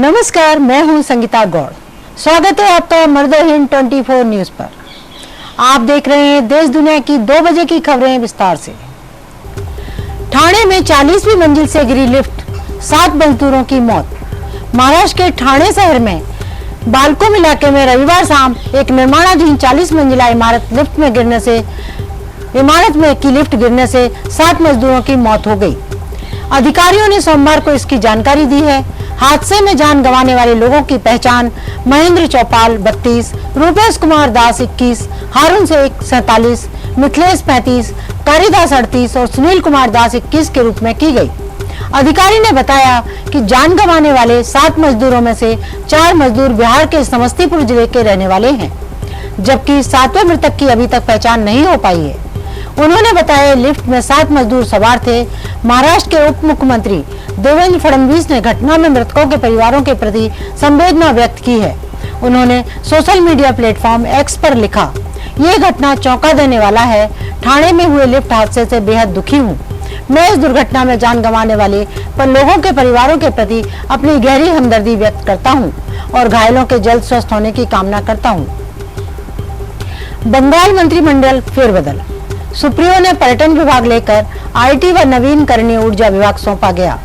नमस्कार, मैं हूं संगीता गौड़। स्वागत है आपका मर्दहिंद 24 न्यूज पर। आप देख रहे हैं देश दुनिया की 2 बजे की खबरें विस्तार से। ठाणे में 40वीं मंजिल से गिरी लिफ्ट, 7 मजदूरों की मौत। महाराष्ट्र के ठाणे शहर में बालकोम इलाके में रविवार शाम एक निर्माणाधीन 40 मंजिला इमारत की लिफ्ट गिरने से 7 मजदूरों की मौत हो गई। अधिकारियों ने सोमवार को इसकी जानकारी दी है। हादसे में जान गंवाने वाले लोगों की पहचान महेंद्र चौपाल 32, रूपेश कुमार दास 21, हारून शेख 47, मिथिलेश 35, कारिदास 38 और सुनील कुमार दास 21 के रूप में की गई। अधिकारी ने बताया कि जान गंवाने वाले 7 मजदूरों में से 4 मजदूर बिहार के समस्तीपुर जिले के रहने वाले हैं, जबकि 7वें मृतक की अभी तक पहचान नहीं हो पाई है। उन्होंने बताया लिफ्ट में 7 मजदूर सवार थे। महाराष्ट्र के उप मुख्यमंत्री देवेंद्र फडणवीस ने घटना में मृतकों के परिवारों के प्रति संवेदना व्यक्त की है। उन्होंने सोशल मीडिया प्लेटफॉर्म एक्स पर लिखा, ये घटना चौंका देने वाला है। ठाणे में हुए लिफ्ट हादसे से बेहद दुखी हूँ। मैं इस दुर्घटना में जान गंवाने वाले लोगों के परिवारों के प्रति अपनी गहरी हमदर्दी व्यक्त करता हूँ और घायलों के जल्द स्वस्थ होने की कामना करता हूँ। बंगाल मंत्रिमंडल फेरबदल। सुप्रीयो ने पर्यटन विभाग लेकर आईटी व नवीनकरणीय ऊर्जा विभाग सौंपा गया।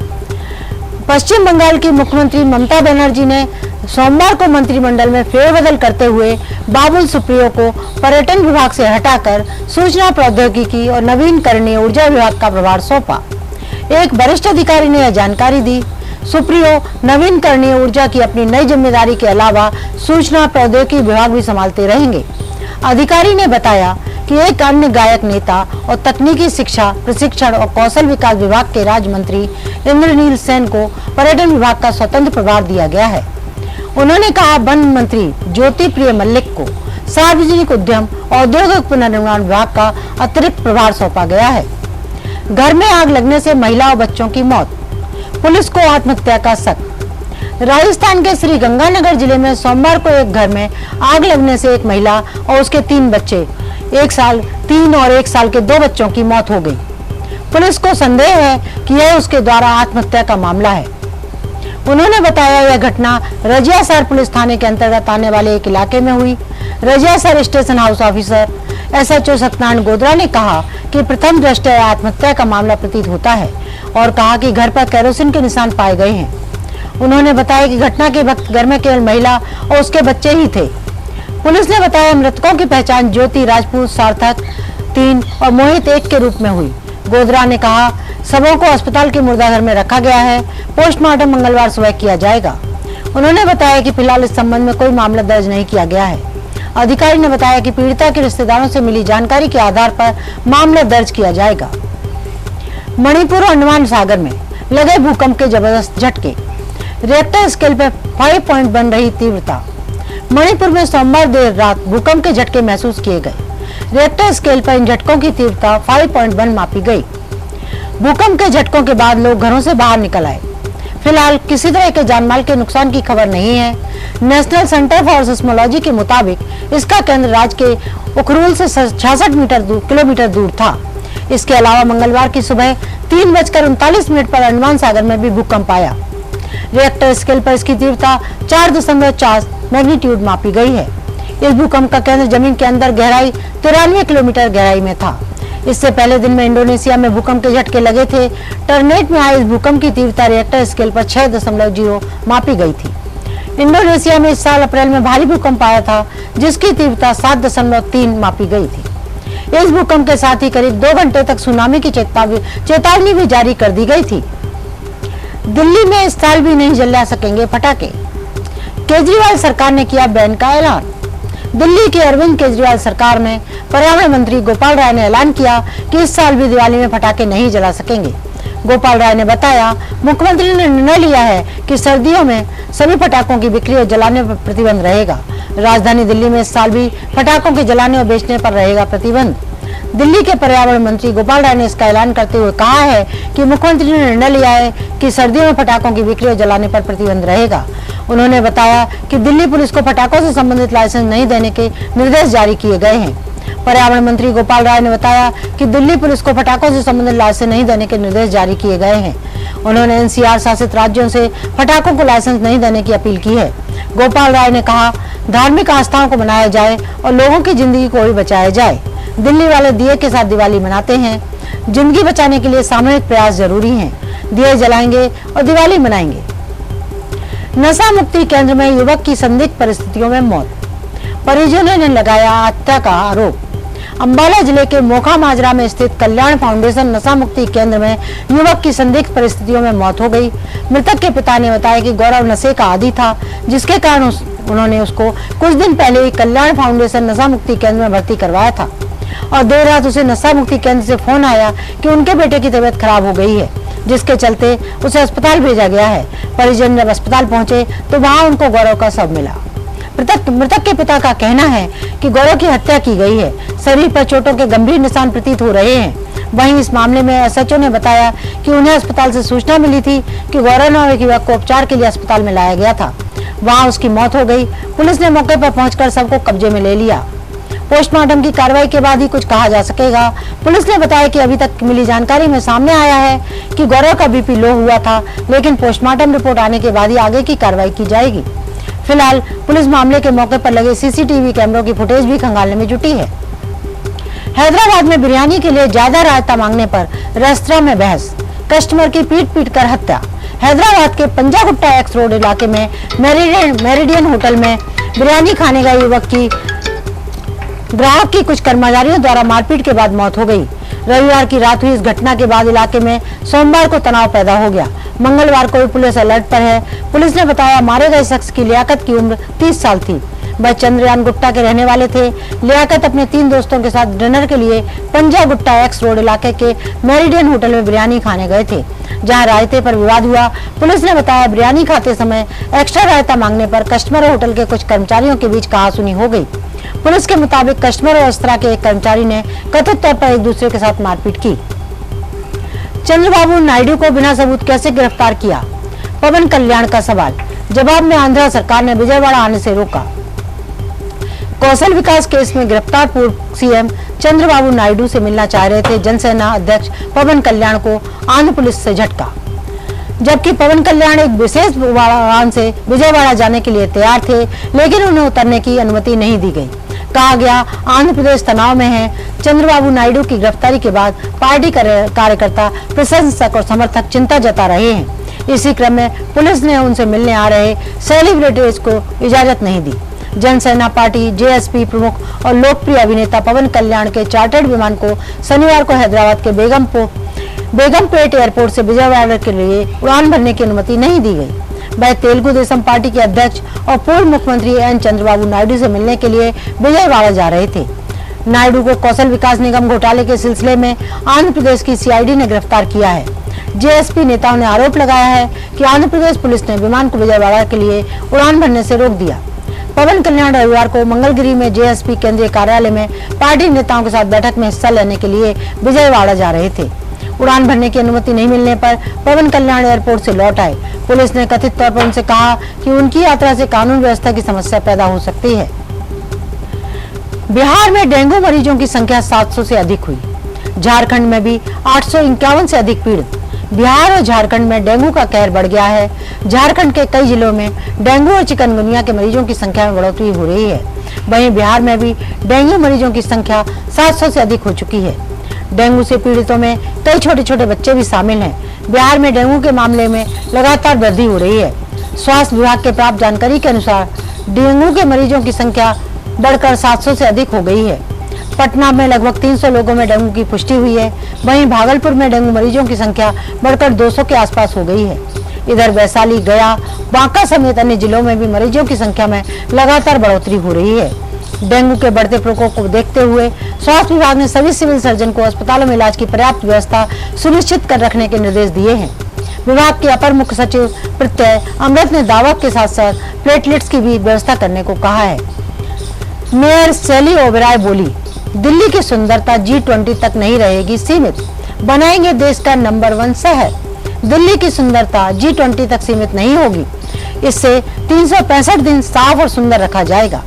पश्चिम बंगाल की मुख्यमंत्री ममता बनर्जी ने सोमवार को मंत्रिमंडल में फेरबदल करते हुए बाबुल सुप्रियो को पर्यटन विभाग से हटाकर सूचना प्रौद्योगिकी और नवीनकरणीय ऊर्जा विभाग का प्रभार सौंपा। एक वरिष्ठ अधिकारी ने यह जानकारी दी। सुप्रियो नवीनकरणीय ऊर्जा की अपनी नई जिम्मेदारी के अलावा सूचना प्रौद्योगिकी विभाग भी संभालते रहेंगे। अधिकारी ने बताया कि एक अन्य गायक नेता और तकनीकी शिक्षा, प्रशिक्षण और कौशल विकास विभाग के राज्य मंत्री इंद्रनील सेन को पर्यटन विभाग का स्वतंत्र प्रभार दिया गया है। उन्होंने कहा, वन मंत्री ज्योति प्रिय मल्लिक को सार्वजनिक उद्यम औद्योगिक पुनर्निर्माण विभाग का अतिरिक्त प्रभार सौंपा गया है। घर में आग लगने से महिला और बच्चों की मौत, पुलिस को आत्महत्या का शक। राजस्थान के श्री गंगानगर जिले में सोमवार को एक घर में आग लगने से एक महिला और उसके 3 बच्चे, 1 साल, 3 और 1 साल के 2 बच्चों की मौत हो गई। पुलिस को संदेह है कि यह उसके द्वारा आत्महत्या का मामला है। उन्होंने बताया, यह घटना रजियासर पुलिस थाने के अंतर्गत आने वाले एक इलाके में हुई। Rajiyasar station house officer SHO Satyanarayan Godara ने कहा कि प्रथम दृष्टया आत्महत्या का मामला प्रतीत होता है और कहा कि घर पर केरोसिन के निशान पाए गए हैं। उन्होंने बताया कि घटना के वक्त घर में केवल महिला और उसके बच्चे ही थे। पुलिस ने बताया, मृतकों की पहचान ज्योति राजपूत सार्थक 3 और मोहित 1 के रूप में हुई। गोदरा ने कहा, सबों को अस्पताल के मुर्दाघर में रखा गया है। पोस्टमार्टम मंगलवार सुबह किया जाएगा। उन्होंने बताया कि फिलहाल इस संबंध में कोई मामला दर्ज नहीं किया गया है। अधिकारी ने बताया कि पीड़िता के रिश्तेदारों से मिली जानकारी के आधार पर मामला दर्ज किया जाएगा। मणिपुर और अंडमान सागर में लगे भूकंप के जबरदस्त झटके, रिएक्टर स्केल पर 5 पॉइंट बन रही तीव्रता। मणिपुर में सोमवार देर रात भूकंप के झटके महसूस किए गए। रिएक्टर स्केल पर इन झटकों की तीव्रता 5.1 मापी गई। भूकंप के झटकों के बाद लोग घरों से बाहर निकल आए। फिलहाल किसी तरह के जानमाल के नुकसान की खबर नहीं है। नेशनल सेंटर फॉर सिस्मोलॉजी के मुताबिक इसका केंद्र राज्य के उखरूल से 66 किलोमीटर दूर था। इसके अलावा मंगलवार की सुबह 3:39 पर अंडमान सागर में भी भूकंप आया। रिएक्टर स्केल पर इसकी तीव्रता 4.4 मैग्नीट्यूड मापी गई है। इस भूकंप का केंद्र जमीन के अंदर गहराई 93 किलोमीटर गहराई में था। इससे पहले दिन में इंडोनेशिया में भूकंप के झटके लगे थे। टर्नेट में आए इस भूकंप की तीव्रता रिएक्टर स्केल पर 6.0 मापी गई थी। इंडोनेशिया में इस साल अप्रैल में भारी भूकंप आया था, जिसकी तीव्रता 7.3 मापी गई थी। इस भूकंप के साथ ही करीब 2 घंटे तक सुनामी की चेतावनी भी जारी कर दी गई थी। दिल्ली में इस साल भी नहीं जला सकेंगे पटाखे, केजरीवाल सरकार ने किया बैन का ऐलान। दिल्ली के अरविंद केजरीवाल सरकार में पर्यावरण मंत्री गोपाल राय ने ऐलान किया कि इस साल भी दिवाली में पटाखे नहीं जला सकेंगे। गोपाल राय ने बताया, मुख्यमंत्री ने निर्णय लिया है कि सर्दियों में सभी पटाखों की बिक्री और जलाने पर प्रतिबंध रहेगा। राजधानी दिल्ली में इस साल भी पटाखों के जलाने और बेचने पर रहेगा प्रतिबंध। दिल्ली के पर्यावरण मंत्री गोपाल राय ने इसका ऐलान करते हुए कहा है कि मुख्यमंत्री ने निर्णय लिया है कि सर्दियों में पटाखों की बिक्री और जलाने पर प्रतिबंध रहेगा। उन्होंने बताया कि दिल्ली पुलिस को पटाखों से संबंधित लाइसेंस नहीं देने के निर्देश जारी किए गए हैं। पर्यावरण मंत्री गोपाल राय ने बताया कि दिल्ली पुलिस को पटाखों से संबंधित लाइसेंस नहीं देने के निर्देश जारी किए गए हैं। उन्होंने एनसीआर शासित राज्यों से पटाखों को लाइसेंस नहीं देने की अपील की है। गोपाल राय ने कहा, धार्मिक आस्थाओं को मनाया जाए और लोगों की जिंदगी को भी बचाया जाए। दिल्ली वाले दिए के साथ दिवाली मनाते हैं। जिंदगी बचाने के लिए सामूहिक प्रयास जरूरी हैं। दिए जलाएंगे और दिवाली मनाएंगे। नशा मुक्ति केंद्र में युवक की संदिग्ध परिस्थितियों में मौत, परिजनों ने लगाया हत्या का आरोप। अंबाला जिले के मोखा माजरा में स्थित कल्याण फाउंडेशन नशा मुक्ति केंद्र में युवक की संदिग्ध परिस्थितियों में मौत हो गई। मृतक के पिता ने बताया कि गौरव नशे का आदी था, जिसके कारण उन्होंने उसको कुछ दिन पहले ही कल्याण फाउंडेशन नशा मुक्ति केंद्र में भर्ती करवाया था और देर रात उसे नशा मुक्ति केंद्र से फोन आया कि उनके बेटे की तबीयत खराब हो गई है, जिसके चलते उसे अस्पताल भेजा गया है। परिजन जब अस्पताल पहुंचे तो वहां उनको गौरव का शव मिला। मृतक के पिता का कहना है कि गौरव की हत्या की गई है। शरीर पर चोटों के गंभीर निशान प्रतीत हो रहे हैं। वहीं इस मामले में एसएचओ ने बताया कि उन्हें अस्पताल से सूचना मिली थी कि गौरव नाम एक युवक को उपचार के लिए अस्पताल में लाया गया था। वहां उसकी मौत हो गई। पुलिस ने मौके पर पहुंचकर शव को कब्जे में ले लिया। पोस्टमार्टम की कार्रवाई के बाद ही कुछ कहा जा सकेगा। पुलिस ने बताया कि अभी तक मिली जानकारी में सामने आया है कि गौरव का बीपी लो हुआ था, लेकिन पोस्टमार्टम रिपोर्ट आने के बाद ही आगे की कार्रवाई की जाएगी। फिलहाल पुलिस मामले के मौके पर लगे सीसीटीवी कैमरों की फुटेज भी खंगालने में जुटी है। हैदराबाद में बिरयानी के लिए ज्यादा रायता मांगने पर रेस्तरां में बहस, कस्टमर की पीट कर हत्या। हैदराबाद के पंजागुट्टा एक्स रोड इलाके में मेरिडियन होटल में बिरयानी खाने गए युवक की ग्राहक की कुछ कर्मचारियों द्वारा मारपीट के बाद मौत हो गई। रविवार की रात हुई इस घटना के बाद इलाके में सोमवार को तनाव पैदा हो गया। मंगलवार को भी पुलिस अलर्ट पर है। पुलिस ने बताया, मारे गए शख्स की लियाकत की उम्र 30 साल थी। वह चंद्रयान गुट्टा के रहने वाले थे। लियाकत अपने 3 दोस्तों के साथ डिनर के लिए पंजागुट्टा एक्स रोड इलाके के मेरिडियन होटल में बिरयानी खाने गए थे, जहां रायते पर विवाद हुआ। पुलिस ने बताया, बिरयानी खाते समय एक्स्ट्रा रायता मांगने पर कस्टमर और होटल के कुछ कर्मचारियों के बीच कहासुनी हो गई। पुलिस के मुताबिक कस्टमर और रेस्तरां के एक कर्मचारी ने कथित तौर पर एक दूसरे के साथ मारपीट की। चंद्रबाबू नायडू को बिना सबूत कैसे गिरफ्तार किया, पवन कल्याण का सवाल। जवाब में आंध्र सरकार ने विजयवाड़ा आने से रोका। कौशल विकास केस में गिरफ्तार पूर्व सीएम चंद्रबाबू नायडू से मिलना चाह रहे थे जनसेना अध्यक्ष पवन कल्याण को आंध्र पुलिस से झटका। जबकि पवन कल्याण एक विशेष वाहन से विजयवाड़ा जाने के लिए तैयार थे, लेकिन उन्हें उतरने की अनुमति नहीं दी गई। कहा गया, आंध्र प्रदेश तनाव में है। चंद्रबाबू नायडू की गिरफ्तारी के बाद पार्टी कार्यकर्ता, प्रशंसक और समर्थक चिंता जता रहे हैं। इसी क्रम में पुलिस ने उनसे मिलने आ रहे सेलिब्रिटीज को इजाजत नहीं दी। जनसेना पार्टी जेएसपी प्रमुख और लोकप्रिय अभिनेता पवन कल्याण के चार्टर्ड विमान को शनिवार को हैदराबाद के बेगमपेट एयरपोर्ट से विजयवाड़ा के लिए उड़ान भरने की अनुमति नहीं दी गई। वह तेलुगु देशम पार्टी के अध्यक्ष और पूर्व मुख्यमंत्री एन चंद्रबाबू नायडू से मिलने के लिए विजयवाड़ा जा रहे थे। नायडू को कौशल विकास निगम घोटाले के सिलसिले में आंध्र प्रदेश की सीआईडी ने गिरफ्तार किया है। जेएसपी नेताओं ने आरोप लगाया है कि आंध्र प्रदेश पुलिस ने विमान को विजयवाड़ा के लिए उड़ान भरने से रोक दिया। पवन कल्याण रविवार को मंगलगिरी में जेएसपी केंद्रीय कार्यालय में पार्टी नेताओं के साथ बैठक में हिस्सा लेने के लिए विजयवाड़ा जा रहे थे। उड़ान भरने की अनुमति नहीं मिलने पर पवन कल्याण एयरपोर्ट से लौट आए। पुलिस ने कथित तौर पर उनसे कहा कि उनकी यात्रा से कानून व्यवस्था की समस्या पैदा हो सकती है। बिहार में डेंगू मरीजों की संख्या 700 से अधिक हुई। झारखंड में भी 851 से अधिक पीड़ित। बिहार और झारखंड में डेंगू का कहर बढ़ गया है। झारखंड के कई जिलों में डेंगू और चिकनगुनिया के मरीजों की संख्या में बढ़ोतरी हो रही है। वहीं बिहार में भी डेंगू मरीजों की संख्या 700 से अधिक हो चुकी है। डेंगू से पीड़ितों में कई छोटे छोटे बच्चे भी शामिल हैं। बिहार में डेंगू के मामले में लगातार वृद्धि हो रही है। स्वास्थ्य विभाग के प्राप्त जानकारी के अनुसार डेंगू के मरीजों की संख्या बढ़कर 700 से अधिक हो गई है। पटना में लगभग 300 लोगों में डेंगू की पुष्टि हुई है। वहीं भागलपुर में डेंगू मरीजों की संख्या बढ़कर 200 के आसपास हो गई है। इधर वैशाली, गया, बांका समेत अन्य जिलों में भी मरीजों की संख्या में लगातार बढ़ोतरी हो रही है। डेंगू के बढ़ते प्रकोप को देखते हुए स्वास्थ्य विभाग ने सभी सिविल सर्जन को अस्पतालों में इलाज की पर्याप्त व्यवस्था सुनिश्चित कर रखने के निर्देश दिए हैं। विभाग के अपर मुख्य सचिव प्रत्यय अमृत ने दावत के साथ साथ प्लेटलेट्स की भी व्यवस्था करने को कहा है। मेयर सेली ओबेरॉय बोली, दिल्ली की सुंदरता G20 तक नहीं रहेगी सीमित, बनाएंगे देश का नंबर 1 शहर। दिल्ली की सुंदरता G20 तक सीमित नहीं होगी। इससे 365 दिन साफ और सुंदर रखा जाएगा।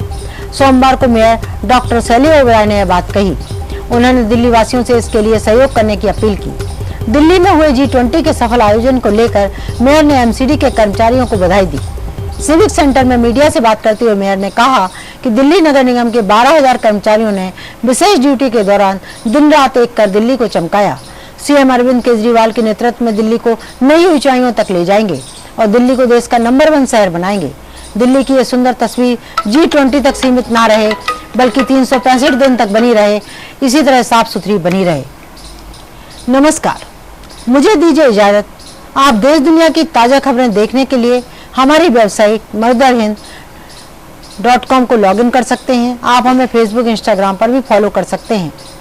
सोमवार को मेयर डॉक्टर सैली ओबराय ने यह बात कही। उन्होंने दिल्ली वासियों से इसके लिए सहयोग करने की अपील की। दिल्ली में हुए G20 के सफल आयोजन को लेकर मेयर ने एमसीडी के कर्मचारियों को बधाई दी। सिविक सेंटर में मीडिया से बात करते हुए मेयर ने कहा कि दिल्ली नगर निगम के 12,000 कर्मचारियों ने विशेष ड्यूटी के दौरान दिन रात एक कर दिल्ली को चमकाया। सीएम अरविंद केजरीवाल के नेतृत्व में दिल्ली को नई ऊंचाइयों तक ले जाएंगे और दिल्ली को देश का नंबर 1 शहर बनाएंगे। दिल्ली की यह सुंदर तस्वीर G20 तक सीमित ना रहे, बल्कि 365 दिन तक बनी रहे, इसी तरह साफ सुथरी बनी रहे। नमस्कार, मुझे दीजिए इजाजत। आप देश दुनिया की ताजा खबरें देखने के लिए हमारी वेबसाइट motherhind.com को लॉगिन कर सकते हैं। आप हमें फेसबुक, इंस्टाग्राम पर भी फॉलो कर सकते हैं।